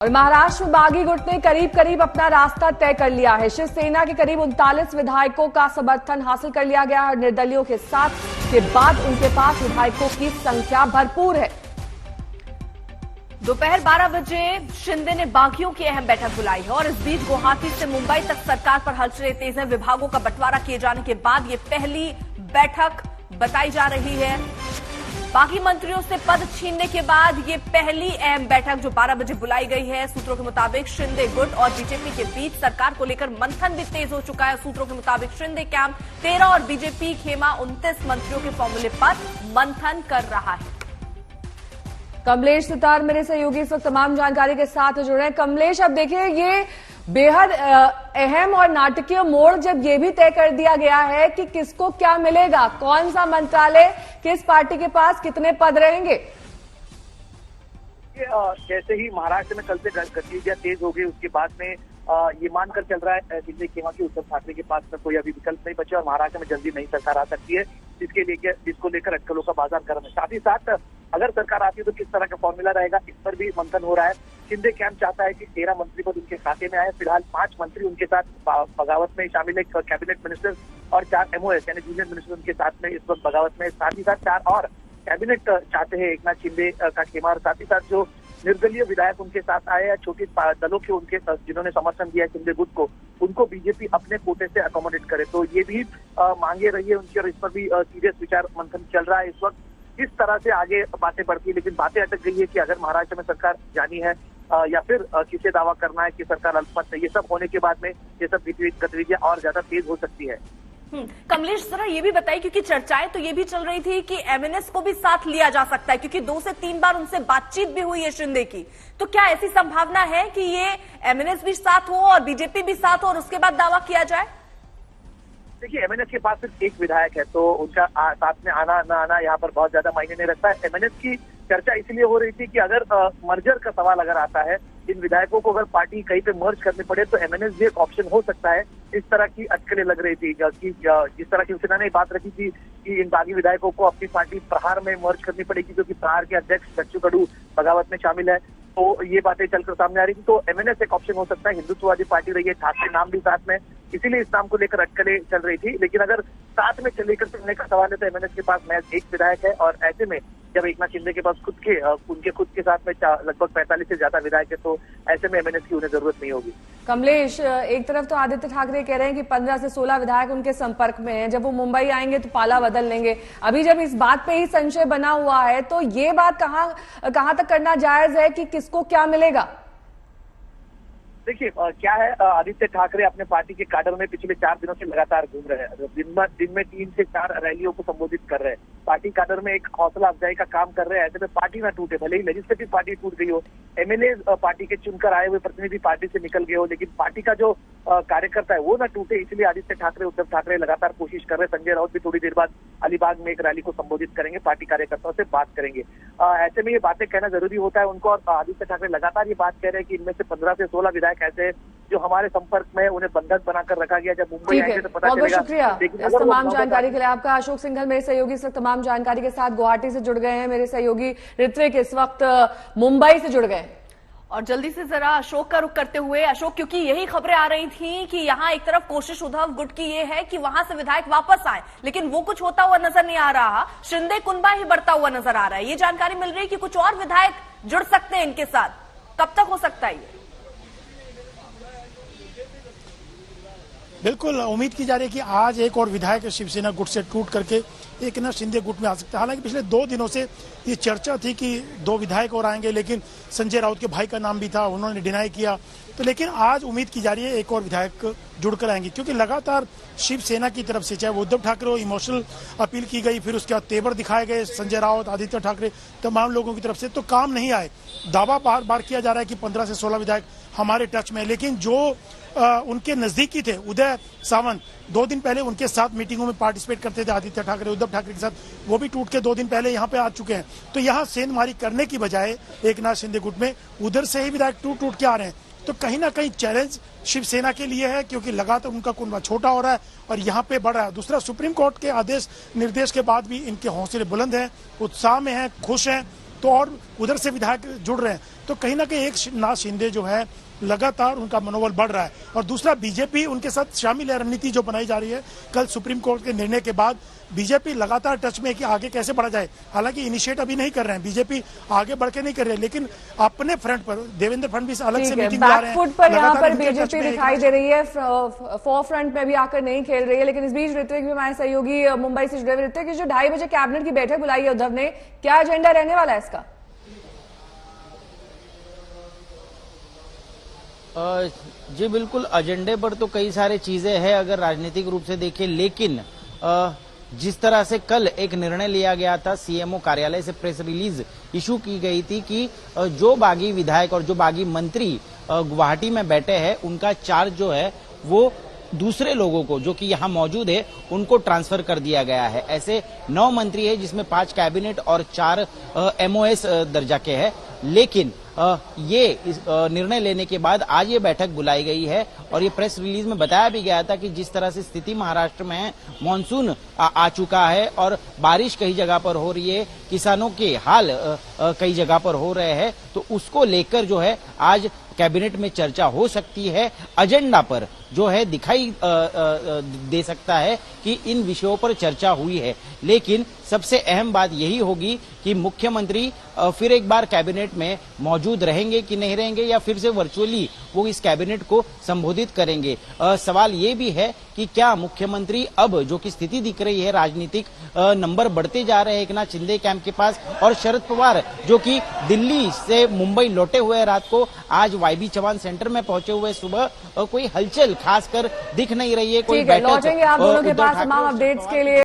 और महाराष्ट्र में बागी गुट ने करीब करीब अपना रास्ता तय कर लिया है। शिवसेना के करीब 39 विधायकों का समर्थन हासिल कर लिया गया और निर्दलीयों के साथ के बाद उनके पास विधायकों की संख्या भरपूर है। दोपहर 12 बजे शिंदे ने बागियों की अहम बैठक बुलाई है और इस बीच गुवाहाटी से मुंबई तक सरकार पर हलचलें तेज हैं। विभागों का बंटवारा किए जाने के बाद ये पहली बैठक बताई जा रही है। बाकी मंत्रियों से पद छीनने के बाद ये पहली अहम बैठक जो 12 बजे बुलाई गई है। सूत्रों के मुताबिक शिंदे गुट और बीजेपी के बीच सरकार को लेकर मंथन भी तेज हो चुका है। सूत्रों के मुताबिक शिंदे कैंप 13 और बीजेपी खेमा 29 मंत्रियों के फॉर्मूले पर मंथन कर रहा है। कमलेश सितार मेरे सहयोगी इस वक्त तमाम जानकारी के साथ जुड़े हैं। कमलेश, अब देखिए ये बेहद अहम और नाटकीय मोड़ जब ये भी तय कर दिया गया है कि किसको क्या मिलेगा, कौन सा मंत्रालय किस पार्टी के पास कितने पद रहेंगे। जैसे ही महाराष्ट्र में कल से गतिविधियां तेज हो गई उसके बाद में ये मानकर चल रहा है दिल्ली खेमा की उद्धव ठाकरे के पास में कोई अभी विकल्प नहीं बचे और महाराष्ट्र में जल्दी नई सरकार आ सकती है, जिसको लेकर अटकलों का बाजार गर्म है। साथ ही साथ अगर सरकार आती है तो किस तरह का फॉर्मूला रहेगा, इस पर भी मंथन हो रहा है। शिंदे कैंप चाहता है कि 13 मंत्री पद उनके खाते में आए। फिलहाल 5 मंत्री उनके साथ बगावत में शामिल है, कैबिनेट मिनिस्टर और 4 MOS यानी जूनियर मिनिस्टर उनके साथ में इस वक्त बगावत में। साथ ही साथ 4 और कैबिनेट चाहते हैं एकनाथ शिंदे का खेमा। और साथ ही साथ जो निर्दलीय विधायक उनके साथ आए या छोटे दलों के उनके जिन्होंने समर्थन दिया है शिंदे गुट को, उनको बीजेपी अपने कोटे से अकोमोडेट करे। तो ये भी मांगे रही है उनकी और इस पर भी सीरियस विचार मंथन चल रहा है इस वक्त। किस तरह से आगे बातें बढ़ती है, लेकिन बातें अटक गई है कि अगर महाराष्ट्र में सरकार जानी है या फिर किसे दावा करना है कि सरकार अल्पमत है, ये सब होने के बाद में ये सब गतिविधियां और ज्यादा तेज हो सकती है। कमलेश, जरा ये भी बताइए, क्योंकि चर्चाएं तो ये भी चल रही थी कि MNS को भी साथ लिया जा सकता है, क्योंकि 2 से 3 बार उनसे बातचीत भी हुई है शिंदे की। तो क्या ऐसी संभावना है कि ये MNS भी साथ हो और बीजेपी भी साथ हो और उसके बाद दावा किया जाए? देखिए, MNS के पास सिर्फ एक विधायक है तो उनका साथ में आना ना आना यहाँ पर बहुत ज्यादा मायने नहीं रखता है। MNS की चर्चा इसलिए हो रही थी कि अगर मर्जर का सवाल अगर आता है, इन विधायकों को अगर पार्टी कहीं पे मर्ज करनी पड़े तो MNS भी एक ऑप्शन हो सकता है। इस तरह की अटकलें लग रही थी कि जिस तरह की शिवसेना ने बात रखी थी कि इन बागी विधायकों को अपनी पार्टी प्रहार में मर्ज करनी पड़ेगी, क्योंकि प्रहार के अध्यक्ष बच्चू कडू बगावत में शामिल है। तो ये बातें चलकर सामने आ रही थी। तो MNS एक ऑप्शन हो सकता है। हिंदुत्ववादी पार्टी रही है, ठाकरे नाम भी साथ में, इसीलिए इस नाम को लेकर अटकलें चल रही थी। लेकिन अगर साथ में लेकर चलने का सवाल है तो MNS के पास महज एक विधायक है और ऐसे में जब एकनाथ शिंदे के पास उनके खुद के साथ में लगभग 45 से ज्यादा विधायक है तो ऐसे में MNS की उन्हें जरूरत नहीं होगी। कमलेश, एक तरफ तो आदित्य ठाकरे कह रहे हैं कि 15 से 16 विधायक उनके संपर्क में हैं, जब वो मुंबई आएंगे तो पाला बदल लेंगे। अभी जब इस बात पे ही संशय बना हुआ है तो ये बात कहां तक करना जायज है कि किसको क्या मिलेगा? देखिए, क्या है, आदित्य ठाकरे अपने पार्टी के काडर में पिछले 4 दिनों से लगातार घूम रहे हैं। दिन में 3 से 4 रैलियों को संबोधित कर रहे हैं। पार्टी काडर में एक हौसला अफजाई का काम कर रहे हैं। ऐसे में पार्टी ना टूटे, भले ही लेजिस्लेटिव पार्टी टूट गई हो, MLA पार्टी के चुनकर आए हुए प्रतिनिधि पार्टी से निकल गए हो, लेकिन पार्टी का जो कार्यकर्ता है वो ना टूटे, इसलिए आदित्य ठाकरे उद्धव ठाकरे लगातार कोशिश कर रहे हैं। संजय राउत भी थोड़ी देर बाद अलीबाग में एक रैली को संबोधित करेंगे, पार्टी कार्यकर्ताओं से बात करेंगे। ऐसे में ये बातें कहना जरूरी होता है उनको। और आदित्य ठाकरे लगातार ये बात कह रहे हैं कि इनमें से 15 से 16 विधायक ऐसे हैं जो हमारे संपर्क में, उन्हें बंधक बनाकर रखा गया। जब मुंबई आएंगे तो पता चलेगा। बहुत शुक्रिया इस तमाम जानकारी के लिए आपका। अशोक सिंघल मेरे सहयोगी इस वक्त तमाम जानकारी के साथ गुवाहाटी से जुड़ गए हैं। मेरे सहयोगी ऋत्विक इस वक्त मुंबई से जुड़ गए। और जल्दी से जरा अशोक का रुख करते हुए, अशोक, क्योंकि यही खबरें आ रही थी कि यहाँ एक तरफ कोशिश उद्धव गुट की ये है कि वहां से विधायक वापस आए, लेकिन वो कुछ होता हुआ नजर नहीं आ रहा। शिंदे कुनबा ही बढ़ता हुआ नजर आ रहा है। ये जानकारी मिल रही है कि कुछ और विधायक जुड़ सकते हैं इनके साथ। कब तक हो सकता है ये? बिल्कुल उम्मीद की जा रही है कि आज एक और विधायक शिवसेना गुट से टूट करके एकनाथ शिंदे गुट में आ सकता है। हालांकि पिछले 2 दिनों से ये चर्चा थी कि 2 विधायक और आएंगे, लेकिन संजय राउत के भाई का नाम भी था, उन्होंने डिनाई किया। तो लेकिन आज उम्मीद की जा रही है एक और विधायक जुड़कर आएंगे, क्योंकि लगातार शिवसेना की तरफ से, चाहे वो उद्धव ठाकरे हो, इमोशनल अपील की गई, फिर उसके बाद तेवर दिखाए गए संजय राउत, आदित्य ठाकरे, तमाम लोगों की तरफ से, तो काम नहीं आए। दावा बार बार किया जा रहा है कि 15 से 16 विधायक हमारे टच में, लेकिन जो उनके नजदीकी थे, उदय सावंत, 2 दिन पहले उनके साथ मीटिंगों में पार्टिसिपेट करते थे आदित्य ठाकरे, उद्धव ठाकरे के साथ, वो भी टूट के 2 दिन पहले यहाँ पे आ चुके हैं। तो यहाँ सेंधमारी करने की बजाय एकनाथ शिंदे गुट में उधर से ही विधायक टूट के आ रहे हैं। तो कहीं ना कहीं चैलेंज शिवसेना के लिए है, क्योंकि लगातार उनका कुनबा छोटा हो रहा है और यहाँ पे बढ़ रहा है। दूसरा, सुप्रीम कोर्ट के आदेश निर्देश के बाद भी इनके हौसले बुलंद हैं, उत्साह में हैं, खुश हैं, तो और उधर से विधायक जुड़ रहे हैं। तो तो कहीं ना कहीं एकनाथ शिंदे जो है लगातार उनका मनोबल बढ़ रहा है। और दूसरा, बीजेपी उनके साथ शामिल है, रणनीति जो बनाई जा रही है कल सुप्रीम कोर्ट के निर्णय के बाद बीजेपी लगातार टच में है कि आगे कैसे बढ़ा जाए। हालांकि इनिशिएट अभी नहीं कर रहे हैं, बीजेपी आगे बढ़ के नहीं कर रहे हैं, लेकिन अपने फ्रंट पर देवेंद्र फडणवीस अलग से मीटिंग में आ रहे हैं। बैकफुट पर यहाँ पर लगातार इनके टच बीजेपी में दिखाई दे रही है, फोर फ्रंट में भी आकर नहीं खेल रही है। लेकिन इस बीच ऋत्विक भी हमारे सहयोगी मुंबई से जुड़े हुए। ऋत्विक, जो 2:30 बजे कैबिनेट की बैठक बुलाई है उद्धव ने, क्या एजेंडा रहने वाला है इसका? जी बिल्कुल, एजेंडे पर तो कई सारे चीजें हैं अगर राजनीतिक रूप से देखें, लेकिन जिस तरह से कल एक निर्णय लिया गया था, सीएमओ कार्यालय से प्रेस रिलीज इशू की गई थी कि जो बागी विधायक और जो बागी मंत्री गुवाहाटी में बैठे हैं उनका चार्ज जो है वो दूसरे लोगों को जो कि यहाँ मौजूद है उनको ट्रांसफर कर दिया गया है। ऐसे 9 मंत्री है जिसमें 5 कैबिनेट और 4 एमओएस दर्जा के हैं। लेकिन ये निर्णय लेने के बाद आज ये बैठक बुलाई गई है और ये प्रेस रिलीज में बताया भी गया था कि जिस तरह से स्थिति महाराष्ट्र में है, मानसून आ चुका है और बारिश कई जगह पर हो रही है, किसानों के हाल कई जगह पर हो रहे हैं, तो उसको लेकर जो है आज कैबिनेट में चर्चा हो सकती है। एजेंडा पर जो है दिखाई दे सकता है कि इन विषयों पर चर्चा हुई है, लेकिन सबसे अहम बात यही होगी कि मुख्यमंत्री फिर एक बार कैबिनेट में मौजूद रहेंगे कि नहीं रहेंगे या फिर से वर्चुअली वो इस कैबिनेट को संबोधित करेंगे। सवाल ये भी है कि क्या मुख्यमंत्री अब जो कि स्थिति दिख रही है राजनीतिक नंबर बढ़ते जा रहे हैं एकनाथ शिंदे कैंप के पास, और शरद पवार जो कि दिल्ली से मुंबई लौटे हुए रात को आज वाईबी चौहान सेंटर में पहुंचे हुए, सुबह कोई हलचल खासकर दिख नहीं रही है। कोई लौटेंगे आप दोनों के पास तमाम अपडेट्स के लिए।